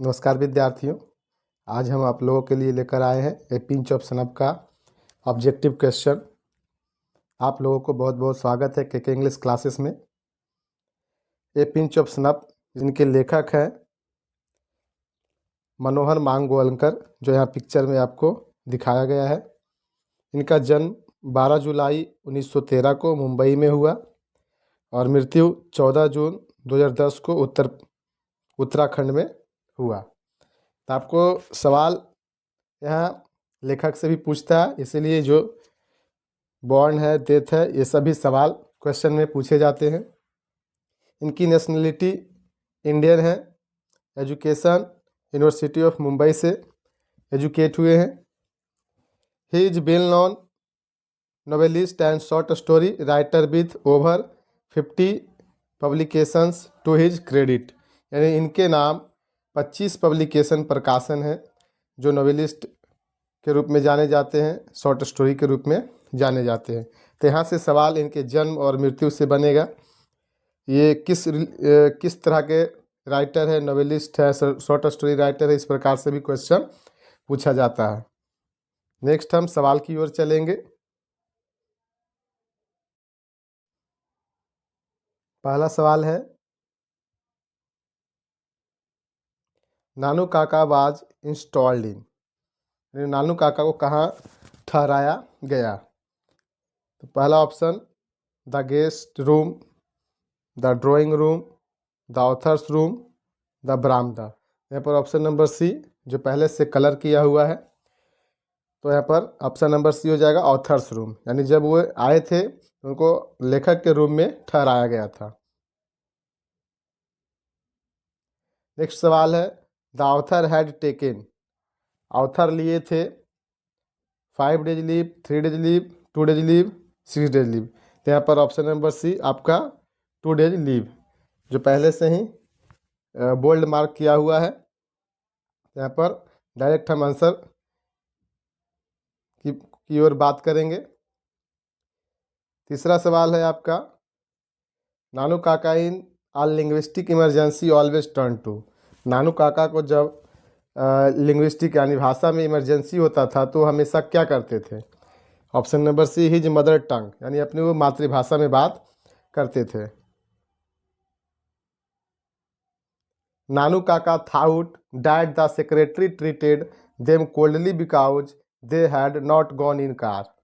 नमस्कार विद्यार्थियों। आज हम आप लोगों के लिए लेकर आए हैं ए पिंच ऑफ सनप का ऑब्जेक्टिव क्वेश्चन। आप लोगों को बहुत बहुत स्वागत है के इंग्लिश क्लासेस में। ए पिंच ऑफ सनप जिनके लेखक हैं मनोहर मांगोलकर, जो यहाँ पिक्चर में आपको दिखाया गया है। इनका जन्म 12 जुलाई 1913 को मुंबई में हुआ और मृत्यु 14 जून 2010 को उत्तराखंड में हुआ। तो आपको सवाल यहाँ लेखक से भी पूछता है, इसीलिए जो बॉर्न है, डेथ है, ये सभी सवाल क्वेश्चन में पूछे जाते हैं। इनकी नेशनलिटी इंडियन है। एजुकेशन यूनिवर्सिटी ऑफ मुंबई से एजुकेट हुए हैं। He is well known novelist and short story writer with over 50 publications to his credit. यानी इनके नाम 25 पब्लिकेशन प्रकाशन है, जो नोवेलिस्ट के रूप में जाने जाते हैं, शॉर्ट स्टोरी के रूप में जाने जाते हैं। तो यहाँ से सवाल इनके जन्म और मृत्यु से बनेगा। ये किस तरह के राइटर है, नोवेलिस्ट है, शॉर्ट स्टोरी राइटर है, इस प्रकार से भी क्वेश्चन पूछा जाता है। नेक्स्ट हम सवाल की ओर चलेंगे। पहला सवाल है, नानू काका वाज इंस्टॉल्ड इन। नानू काका को कहाँ ठहराया गया? तो पहला option the guest room, the drawing room, the author's room, the बरामदा। यहाँ पर ऑप्शन नंबर सी, जो पहले से कलर किया हुआ है, तो यहाँ पर ऑप्शन नंबर सी हो जाएगा, ऑथर्स रूम। यानी जब वो आए थे उनको लेखक के रूम में ठहराया गया था। नेक्स्ट सवाल है, the author had taken. Author लिए थे 5 days leave, 3 days leave, 2 days leave, 6 days leave. तो यहाँ पर ऑप्शन नंबर सी आपका 2 डेज लीव, जो पहले से ही बोल्ड मार्क किया हुआ है। यहाँ पर डायरेक्ट हम आंसर की ओर बात करेंगे। तीसरा सवाल है आपका, Nanu Kaka in a linguistic emergency always turn to. Nanu Kaka को जब लिंग्विस्टिक यानी भाषा में इमरजेंसी होता था तो हमेशा क्या करते थे? Option number C, his mother tongue, यानी अपनी वो मातृभाषा में बात करते थे। नानू काका thought that the secretary treated them coldly because they had not gone in car.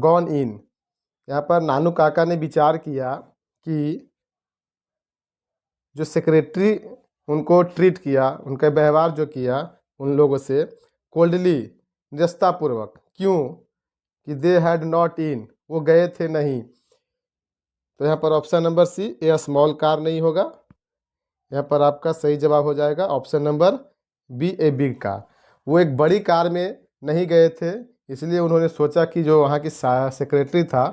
Gone in, यहाँ पर नानू काका ने विचार किया कि जो सेक्रेटरी उनको ट्रीट किया, उनका व्यवहार जो किया उन लोगों से, कोल्डली, निरस्तापूर्वक, क्यों? कि दे हैड नॉट इन, वो गए थे नहीं। तो यहाँ पर option number C, a small car नहीं होगा। यहाँ पर आपका सही जवाब हो जाएगा option number B, a big car. वो एक बड़ी कार में नहीं गए थे, इसलिए उन्होंने सोचा कि जो वहाँ की सेक्रेटरी था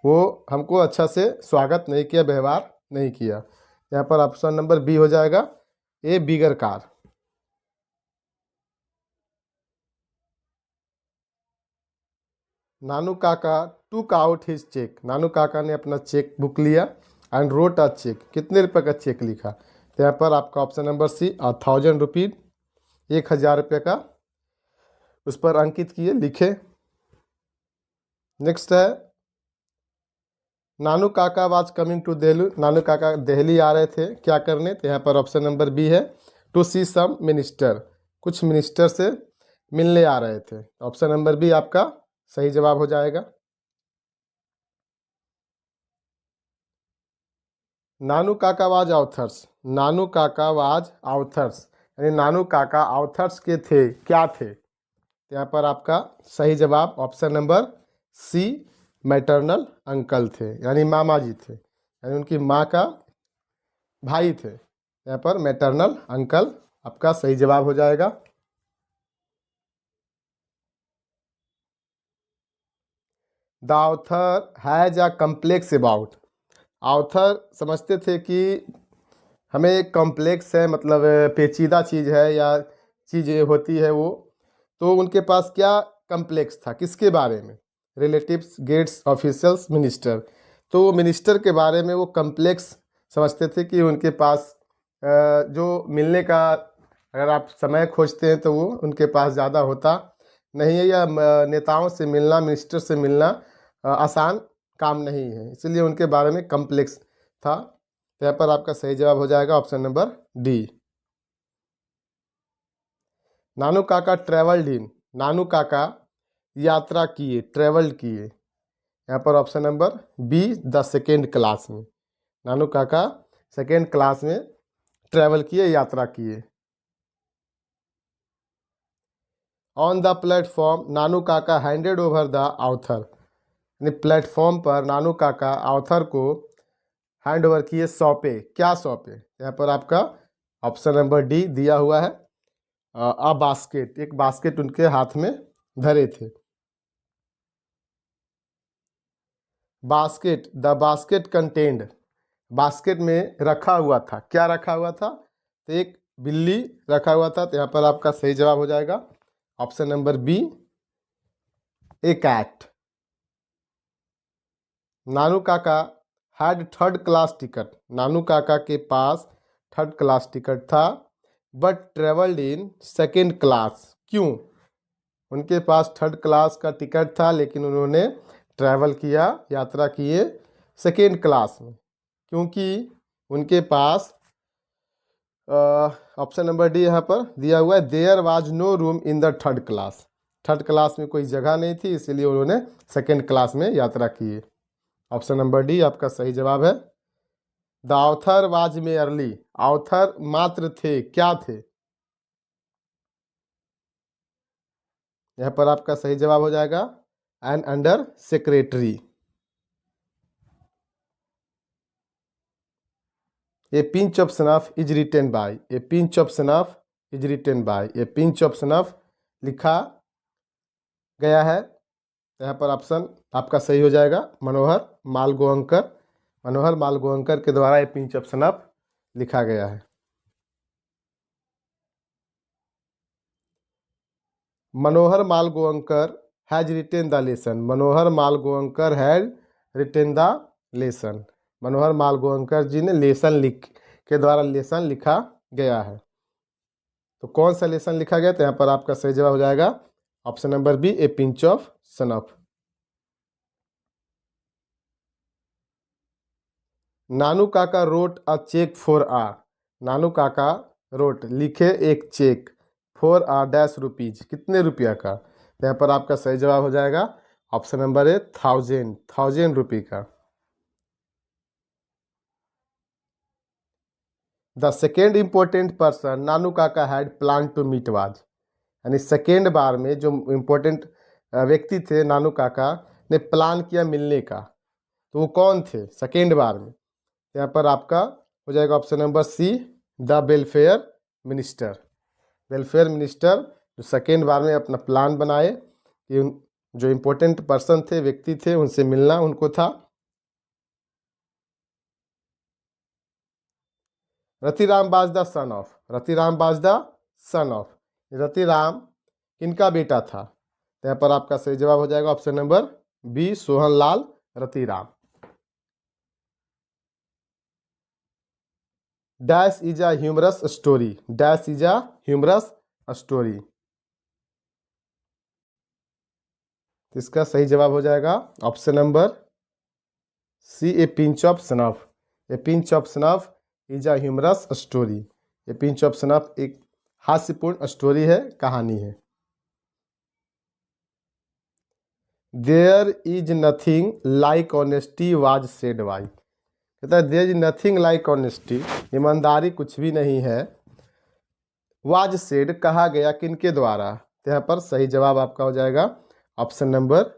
वो हमको अच्छा से स्वागत नहीं किया, व्यवहार नहीं किया। यहाँ पर ऑप्शन नंबर बी हो जाएगा, ए बिगर कार। नानू काका टूक आउट हिज चेक। नानू काका ने अपना चेक बुक लिया एंड रोट अ चेक। कितने रुपए का चेक लिखा? तो यहाँ पर आपका ऑप्शन नंबर सी, 1000 रुपीज, 1000 रुपये का उस पर अंकित किए, लिखे। नेक्स्ट है, नानू काका वाज कमिंग टू दिल्ली। नानू काका दिल्ली आ रहे थे क्या करने? तो यहाँ पर ऑप्शन नंबर बी है, टू सी सम मिनिस्टर, कुछ मिनिस्टर से मिलने आ रहे थे। ऑप्शन नंबर बी आपका सही जवाब हो जाएगा। नानू काका वाज ऑथर्स। नानू काका वाज ऑथर्स, यानी नानू काका ऑथर्स के थे, क्या थे? तो यहाँ पर आपका सही जवाब option number C, maternal uncle थे, यानी मामा जी थे, यानी उनकी माँ का भाई थे। यहाँ पर मैटरनल अंकल आपका सही जवाब हो जाएगा। The author has a complex about. Author समझते थे कि हमें एक कॉम्प्लेक्स है, मतलब पेचीदा चीज़ है या चीज़ होती है वो, तो उनके पास क्या कॉम्प्लेक्स था, किसके बारे में? Relatives, gates, officials, minister. तो वो मिनिस्टर के बारे में वो कॉम्प्लेक्स समझते थे कि उनके पास जो मिलने का अगर आप समय खोजते हैं तो वो उनके पास ज़्यादा होता नहीं है, या नेताओं से मिलना, मिनिस्टर से मिलना आसान काम नहीं है, इसलिए उनके बारे में कम्प्लेक्स था। तो यहाँ पर आपका सही जवाब हो जाएगा ऑप्शन नंबर डी। नानू काका ट्रेवल्ड इन, नानू काका यात्रा किए, ट्रेवल्ड किए, यहाँ पर option number be the second class में। नानू काका सेकेंड क्लास में ट्रेवल किए, यात्रा किए। ऑन द प्लेटफॉर्म नानू काका हैंडेड ओवर द ऑथर, यानी प्लेटफॉर्म पर नानू काका ऑथर को हैंड ओवर किए, सौंपे, क्या सौंपे? यहाँ पर आपका ऑप्शन नंबर डी दिया हुआ है, अ बास्केट, एक बास्केट उनके हाथ में धरे थे। Basket, the basket contained, basket में रखा हुआ था, क्या रखा हुआ था? तो एक बिल्ली रखा हुआ था। तो यहाँ पर आपका सही जवाब हो जाएगा option number B, A cat. Nanu Kaka had third class ticket, नानू काका के पास थर्ड क्लास टिकट था, but travelled in second class, क्यों? उनके पास थर्ड क्लास का टिकट था लेकिन उन्होंने ट्रैवल किया, यात्रा किए सेकेंड क्लास में, क्योंकि उनके पास ऑप्शन नंबर डी यहाँ पर दिया हुआ है, there was no room in the third class, third class में कोई जगह नहीं थी, इसलिए उन्होंने सेकेंड क्लास में यात्रा की। ऑप्शन नंबर डी आपका सही जवाब है। The author was merely, author मात्र थे, क्या थे? यहाँ पर आपका सही जवाब हो जाएगा an under secretary. A pinch of snuff is written by, a pinch of snuff is written by, a pinch of snuff लिखा गया है। यहाँ पर ऑप्शन आपका सही हो जाएगा मनोहर मालगोंकर, मनोहर मालगोंकर के द्वारा ए पिंच ऑफ सनफ लिखा गया है। Manohar Malgonkar has written the lesson, Manohar Malgonkar has written the lesson, Manohar Malgonkar ji ने लेसन लिख के द्वारा लेसन लिखा गया है। तो कौन सा लेसन लिखा गया? तो यहाँ पर आपका सही जवाब हो जाएगा option number B, a pinch of snuff. Nanu Kaka wrote a cheque for a, Nanu Kaka wrote लिखे एक cheque, for a dash rupees, कितने रुपया का? तो यहाँ पर आपका सही जवाब हो जाएगा ऑप्शन नंबर ए, 1000, 1000 रुपये का। The second important person Nanu Kaka had plan to meet was, यानी सेकेंड बार में जो इम्पोर्टेंट व्यक्ति थे नानू काका ने प्लान किया मिलने का, तो वो कौन थे सेकेंड बार में? यहाँ पर आपका हो जाएगा option number C, the welfare minister, welfare minister जो सेकेंड बार में अपना प्लान बनाए कि जो इम्पोर्टेंट पर्सन थे, व्यक्ति थे, उनसे मिलना उनको था। Ratiram was the son of, Ratiram was the son of, Ratiram किनका बेटा था? तो यहाँ पर आपका सही जवाब हो जाएगा option number B, Sohanlal Ratiram. Dash is a humorous story, dash is a humorous story, इसका सही जवाब हो जाएगा option number C, a pinch of snuff, a pinch of snuff is a humorous story, a pinch of snuff एक हास्यपूर्ण story है, कहानी है। There is nothing like honesty was said by, कहता है there is nothing like honesty, ईमानदारी कुछ भी नहीं है, वाज सेड कहा गया, किनके द्वारा? तो यहाँ पर सही जवाब आपका हो जाएगा option number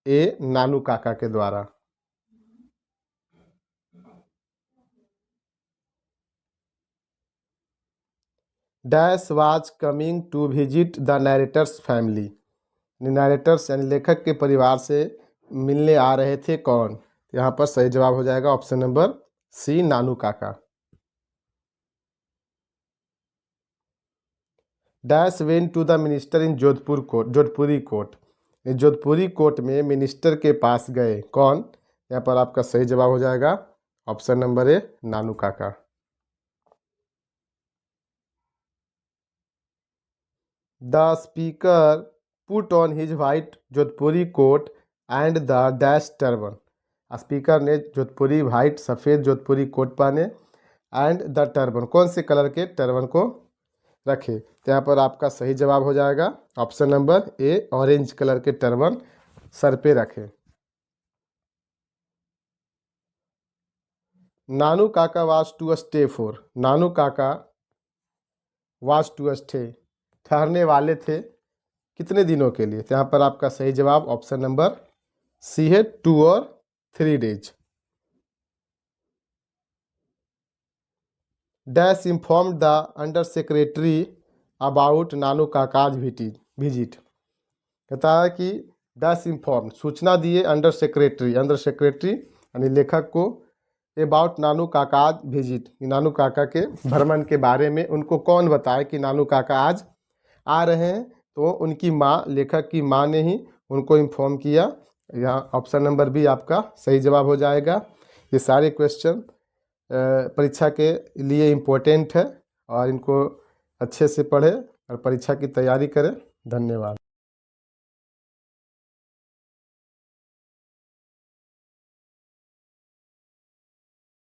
A, Nanu Kaka के द्वारा। Dash was coming to visit the narrator's family, narrator's यानी लेखक के परिवार से मिलने आ रहे थे, कौन? यहाँ पर सही जवाब हो जाएगा option number C, Nanu Kaka. Dash went to the minister in Jodhpur court, Jodhpuri court, Jodhpuri court में मिनिस्टर के पास गए, कौन? यहाँ पर आपका सही जवाब हो जाएगा option number A, Nanu Kaka. The speaker put on his white Jodhpuri coat and the dash turban. Speaker ने जोधपुरी वाइट सफ़ेद जोधपुरी कोट पहने एंड द टर्बन, कौन से कलर के टर्बन को रखे। तो यहाँ पर आपका सही जवाब हो जाएगा option number A, orange colour के टर्बन सर पे रखे। नानू काका वाज टू स्टे फॉर, नानू काका वाज टू स्टे, ठहरने वाले थे कितने दिनों के लिए। तो यहाँ पर आपका सही जवाब ऑप्शन नंबर सी है, 2 और 3 days. Dash inform the under secretary about Nanu Kaka's visit. कहता है कि डैश इन्फॉर्म सूचना दिए अंडर सेक्रेटरी यानी लेखक को अबाउट नानू काकाज विजिट, नानू काका के भ्रमण के बारे में उनको कौन बताए कि नानू काका आज आ रहे हैं। तो उनकी माँ, लेखक की माँ ने ही उनको इन्फॉर्म किया। यहाँ ऑप्शन नंबर बी आपका सही जवाब हो जाएगा। ये सारे क्वेश्चन परीक्षा के लिए इम्पोर्टेंट है और इनको अच्छे से पढ़ें और परीक्षा की तैयारी करें। धन्यवाद।